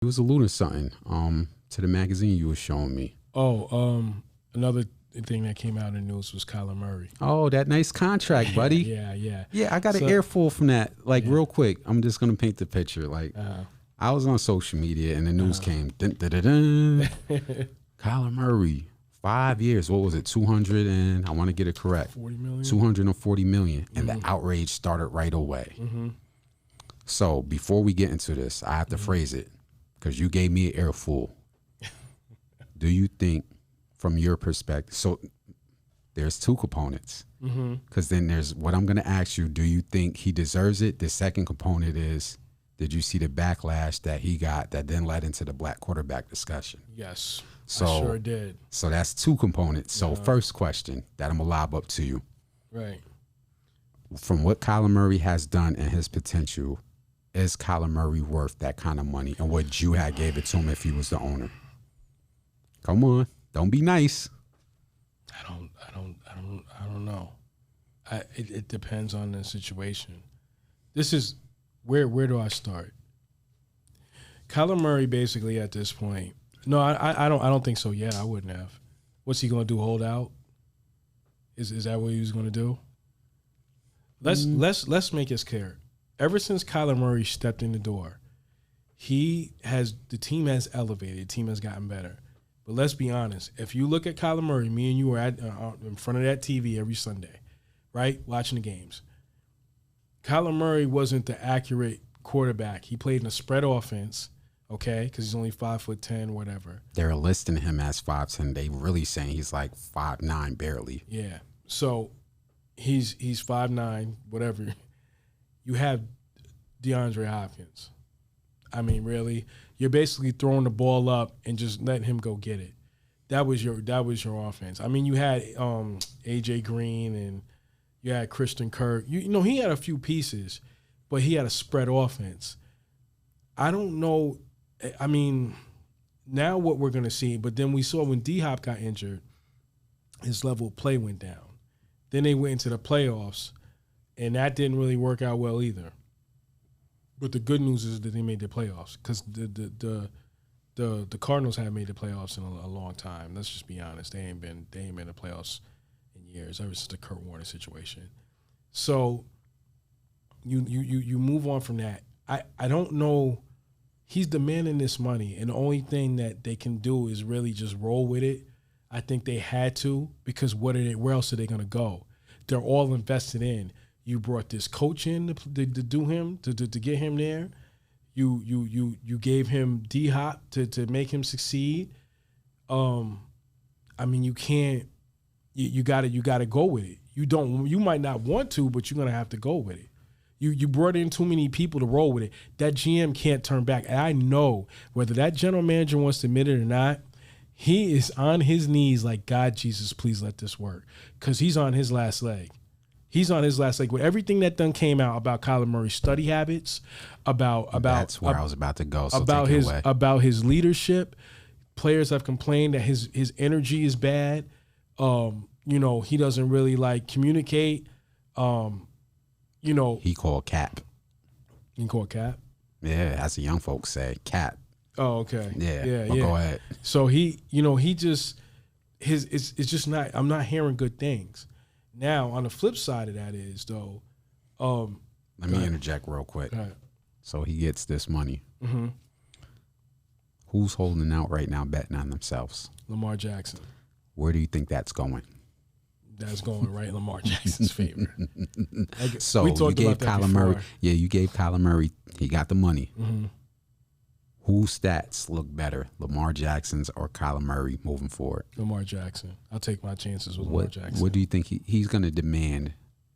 He was alluding something to the magazine you were showing me. Another thing that came out in the news was Kyler Murray. Oh, that nice contract, buddy. Yeah. Yeah, I got an earful from that. Like, real quick, I'm just going to paint the picture. Like, I was on social media and the news came. Dun, dun, dun, dun. Kyler Murray, 5 years. What was it? 200 and I want to get it correct. 40 million. 240 million. And the outrage started right away. So before we get into this, I have to phrase it because you gave me an earful. Do you think, from your perspective, so there's two components, because then there's what I'm going to ask you. Do you think he deserves it? The second component is, did you see the backlash that he got that then led into the black quarterback discussion? Yes, so, I sure did. So that's two components. So first question that I'm going to lob up to you. Right. From what Kyler Murray has done and his potential, is Kyler Murray worth that kind of money? And would you have gave it to him if he was the owner? Come on. Don't be nice. I don't know. It depends on the situation. This is where do I start? Kyler Murray basically at this point. No, I don't think so. Yeah, I wouldn't have. What's he gonna do? Hold out? Is that what he was gonna do? Let's make this clear. Ever since Kyler Murray stepped in the door, the team has elevated. The team has gotten better. But let's be honest. If you look at Kyler Murray, me and you were in front of that TV every Sunday, right, watching the games. Kyler Murray wasn't the accurate quarterback. He played in a spread offense, okay, because he's only 5'10", whatever. They're listing him as 5'10". They really saying he's like 5'9", barely. Yeah. So he's 5'9", whatever. You have DeAndre Hopkins. I mean, really, you're basically throwing the ball up and just letting him go get it. That was your offense. I mean, you had AJ Green and you had Christian Kirk. You know, he had a few pieces, but he had a spread offense. I don't know. I mean, now what we're going to see, but then we saw when D-Hop got injured, his level of play went down. Then they went into the playoffs, and that didn't really work out well either. But the good news is that they made the playoffs because the Cardinals haven't made the playoffs in a long time. Let's just be honest; they ain't been in the playoffs in years ever since the Kurt Warner situation. So you move on from that. I don't know. He's demanding this money, and the only thing that they can do is really just roll with it. I think they had to because where else are they going to go? They're all invested in. You brought this coach in to do him to get him there. You gave him D-Hop to make him succeed. I mean, you can't. You got to go with it. You might not want to, but you're gonna have to go with it. You brought in too many people to roll with it. That GM can't turn back. And I know whether that general manager wants to admit it or not, he is on his knees like, God, Jesus, please let this work, because he's on his last leg. He's on his last leg with everything that done came out about Kyler Murray's study habits, about that's where I was about to go. So about his leadership. Players have complained that his energy is bad. He doesn't really like communicate. He called cap. You can call it cap? Yeah, as the young folks say, cap. Oh, okay. Yeah. Go ahead. So it's just not. I'm not hearing good things. Now, on the flip side of that is, though, let me interject real quick. So he gets this money. Mm-hmm. Who's holding out right now, betting on themselves? Lamar Jackson. Where do you think that's going? That's going right in Lamar Jackson's favor. So you gave Kyler Murray. Yeah, you gave Kyler Murray. He got the money. Mm-hmm. Whose stats look better, Lamar Jackson's or Kyler Murray moving forward? Lamar Jackson. I'll take my chances with Lamar Jackson. What do you think he's going to demand?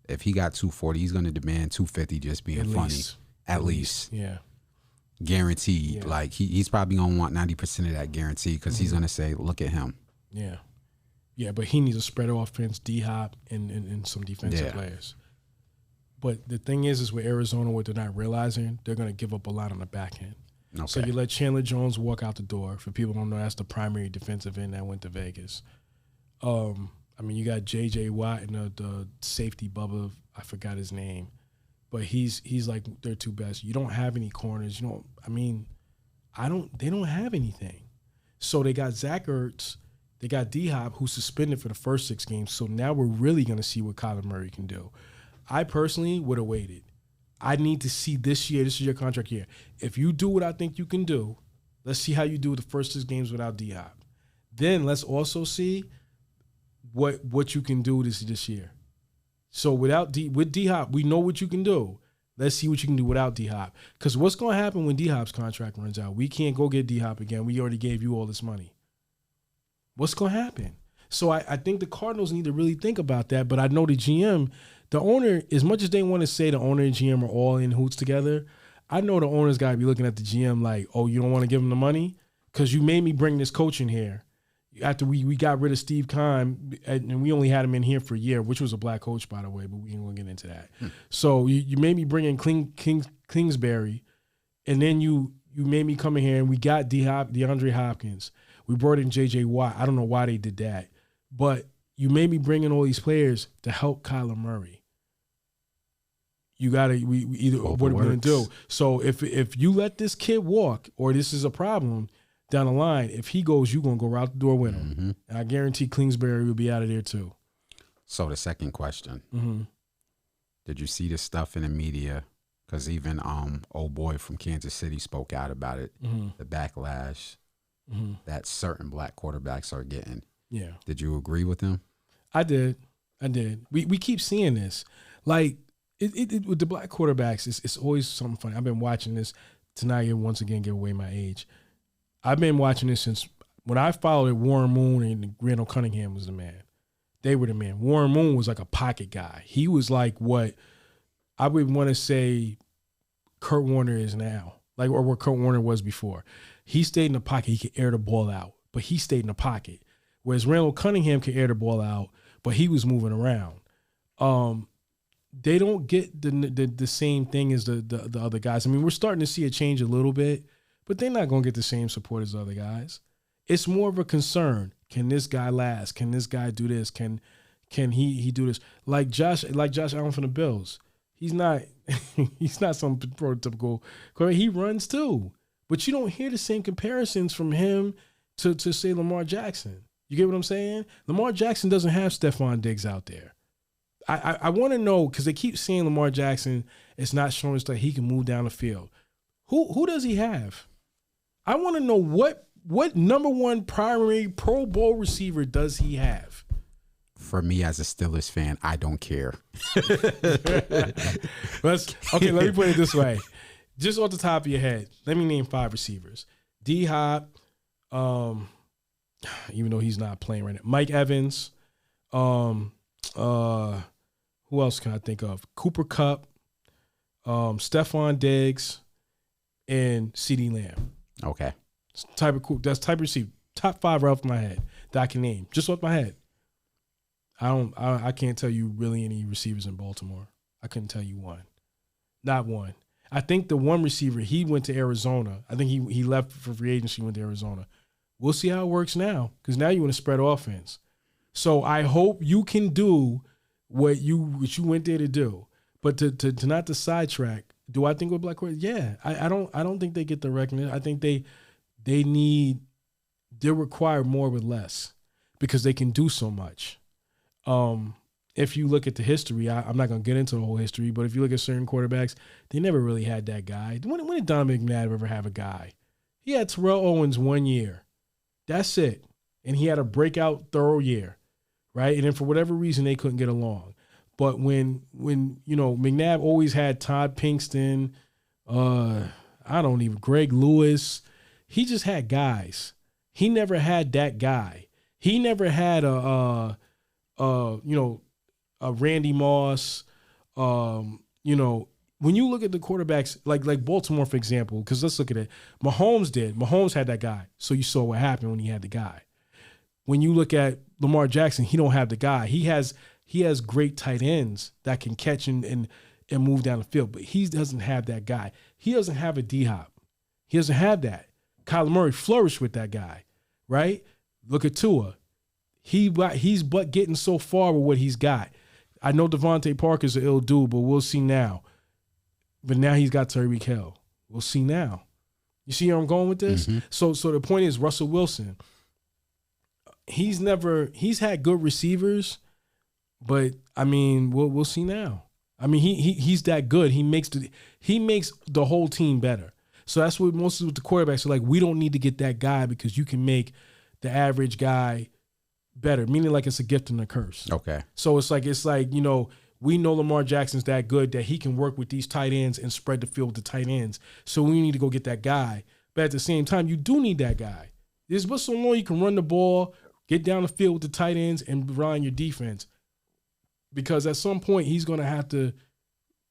If he got 240, he's going to demand 250 just being funny. At least. Yeah. Guaranteed. Yeah. Like he's probably going to want 90% of that guarantee because he's going to say, look at him. Yeah. Yeah, but he needs a spread offense, D-Hop, and some defensive players. But the thing is with Arizona, what they're not realizing, they're going to give up a lot on the back end. Okay. So you let Chandler Jones walk out the door. For people who don't know, that's the primary defensive end that went to Vegas. You got J.J. Watt and the safety Bubba. I forgot his name. But he's like their two best. You don't have any corners. They don't have anything. So they got Zach Ertz, they got D-Hop, who's suspended for the first 6 games. So now we're really going to see what Kyler Murray can do. I personally would have waited. I need to see this year. This is your contract year. If you do what I think you can do, let's see how you do the first 6 games without D-Hop. Then let's also see what you can do this year. So with D-Hop, we know what you can do. Let's see what you can do without D-Hop. Because what's going to happen when D-Hop's contract runs out? We can't go get D-Hop again. We already gave you all this money. What's going to happen? So I think the Cardinals need to really think about that. But I know the GM, the owner, as much as they want to say the owner and GM are all in hoots together, I know the owner's got to be looking at the GM like, oh, you don't want to give him the money? Because you made me bring this coach in here. After we got rid of Steve Keim, and we only had him in here for a year, which was a black coach, by the way, but we ain't going to get into that. So you made me bring in Kingsbury, and then you made me come in here, and we got DeAndre Hopkins. We brought in J.J. Watt. I don't know why they did that. But you made me bring in all these players to help Kyler Murray. You got to, we either what are we going to do? So if you let this kid walk, or this is a problem down the line, if he goes, you're going to go out the door with him. Mm-hmm. And I guarantee Kingsbury will be out of there too. So the second question, did you see this stuff in the media? Because even old boy from Kansas City spoke out about it, the backlash that certain black quarterbacks are getting. Yeah. Did you agree with him? I did. We keep seeing this. Like, it with the black quarterbacks, it's always something funny. I've been watching this tonight and once again give away my age. I've been watching this since when I followed it. Warren Moon and Randall Cunningham was the man. They were the man. Warren Moon was like a pocket guy. He was like what I would want to say Kurt Warner is now, like or what Kurt Warner was before. He stayed in the pocket. He could air the ball out, but he stayed in the pocket. Whereas Randall Cunningham could air the ball out, but he was moving around. They don't get the same thing as the other guys. I mean, we're starting to see a change a little bit, but they're not going to get the same support as the other guys. It's more of a concern. Can this guy last? Can this guy do this? Can he do this? Like Josh Allen from the Bills. He's not some prototypical. He runs too, but you don't hear the same comparisons from him to say Lamar Jackson. You get what I'm saying? Lamar Jackson doesn't have Stephon Diggs out there. I want to know, because they keep saying Lamar Jackson is not showing us that he can move down the field. Who does he have? I want to know what number one primary Pro Bowl receiver does he have? For me as a Steelers fan, I don't care. Okay, let me put it this way. Just off the top of your head, let me name 5 receivers. D-Hop, even though he's not playing right now. Mike Evans, who else can I think of? Cooper Kupp, Stephon Diggs, and CeeDee Lamb. Okay. That's type of receiver. Top 5 right off my head that I can name. Just off my head. I can't tell you really any receivers in Baltimore. I couldn't tell you one. Not one. I think the one receiver, he went to Arizona. I think he left for free agency, went to Arizona. We'll see how it works now, because now you want to spread offense. So I hope you can do what you went there to do. But to not to sidetrack, do I think with black quarterbacks? Yeah. I don't think they get the recognition. I think they require more with less, because they can do so much. If you look at the history, I'm not going to get into the whole history, but if you look at certain quarterbacks, they never really had that guy. When did Donovan McNabb ever have a guy? He had Terrell Owens 1 year. That's it. And he had a breakout thorough year, right? And then for whatever reason, they couldn't get along. But when McNabb always had Todd Pinkston, Greg Lewis, he just had guys. He never had that guy. He never had a Randy Moss. When you look at the quarterbacks, like Baltimore, for example, because let's look at it. Mahomes had that guy. So you saw what happened when he had the guy. When you look at Lamar Jackson, he don't have the guy. He has great tight ends that can catch and move down the field, but he doesn't have that guy. He doesn't have a D-Hop. He doesn't have that. Kyler Murray flourished with that guy, right? Look at Tua. He's but getting so far with what he's got. I know Devontae Parker's an ill dude, but we'll see now. But now he's got Tyreek Hill. We'll see now. You see where I'm going with this? Mm-hmm. So the point is, Russell Wilson, he's had good receivers, but I mean, we'll see now. I mean, he's that good. He makes the whole team better. So that's what most of the quarterbacks are like. We don't need to get that guy because you can make the average guy better. Meaning like it's a gift and a curse. Okay. So it's like we know Lamar Jackson's that good that he can work with these tight ends and spread the field with the tight ends. So we need to go get that guy. But at the same time, you do need that guy. There's but so long you can run the ball, get down the field with the tight ends, and rely on your defense. Because at some point, he's going to have to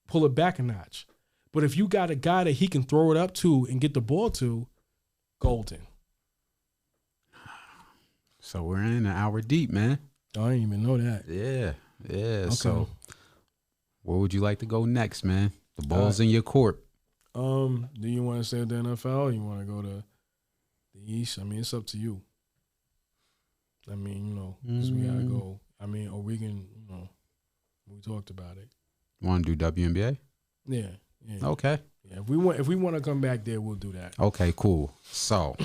pull it back a notch. But if you got a guy that he can throw it up to and get the ball to, golden. So we're in an hour deep, man. I didn't even know that. Yeah. Okay. So where would you like to go next, man? The ball's in your court. Do you want to stay with the NFL or you want to go to the East? I mean, it's up to you. I mean, 'cause we got to go. I mean, or we can, we talked about it. Want to do WNBA? Yeah. Okay. Yeah. If we want to come back there, we'll do that. Okay, cool. So